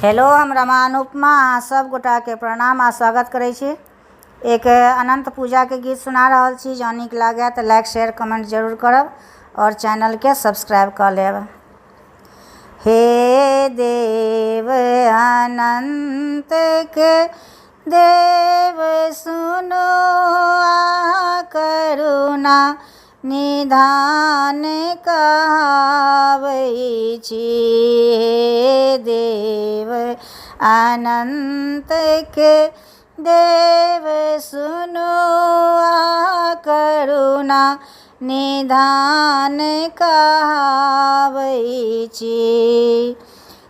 Hello, हम रमा अनुपमा अहाँ सब गोटा के प्रणाम आ स्वागत करै छी। एक अनंत पूजा के गीत सुना रहल छी। जँ नीक लागे तो लाइक शेयर कमेंट जरूर करब और चैनल के सब्सक्राइब कर लेब। हे देव अनंत के देव सुनो आ करुणा निधान कहावै छी। हे देव अनंत के देव सुनो आ करुणा निधान कहावै छी।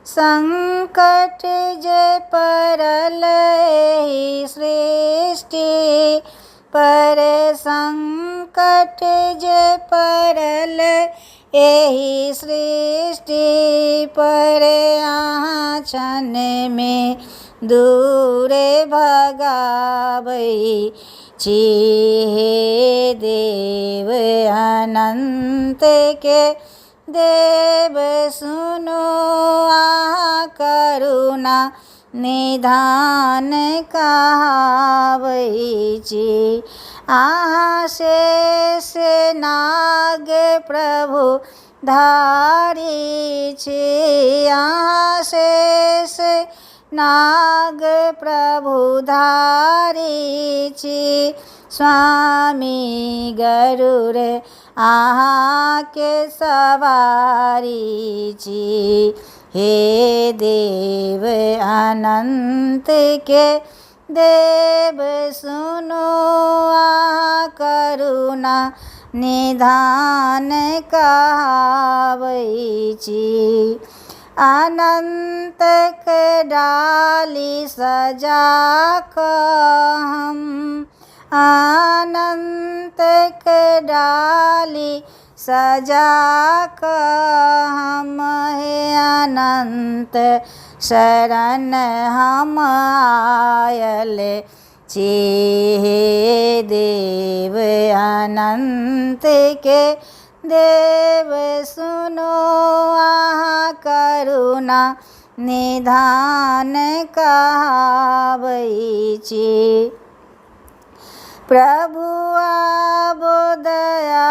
संकट जे पड़ल एहि सृष्टि पर, संकट जे पड़ल एहि सृष्टि पर, अहाँ क्षण में दूर भगावै छी। हे देव अनंत के देव सुनो आ करुणा निधान कहावै छी। अहाँ शेष नाग प्रभु धारी छी। अहाँ शेष नाग प्रभु धारी छी। स्वामी गरुड़ अहाँ के सवारी छी। हे देव अनंत के देव सुनो आ करुणा निधान कहावै छी। अनंत के डाली सजा कऽ हम, अनंत के डाली सजा कऽ हम, हे अनंत शरण हम आयल छी। हे देव अनंत के देव सुनो आ करुणा निधान कहावै छी। प्रभु आब दया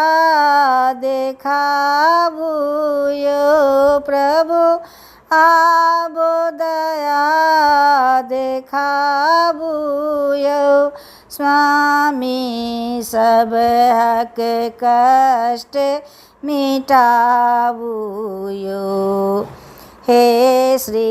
देखाबू यो, प्रभु आब दया देखाबू यो। स्वामी सब हक कष्ट मिटाबू यो। हे श्री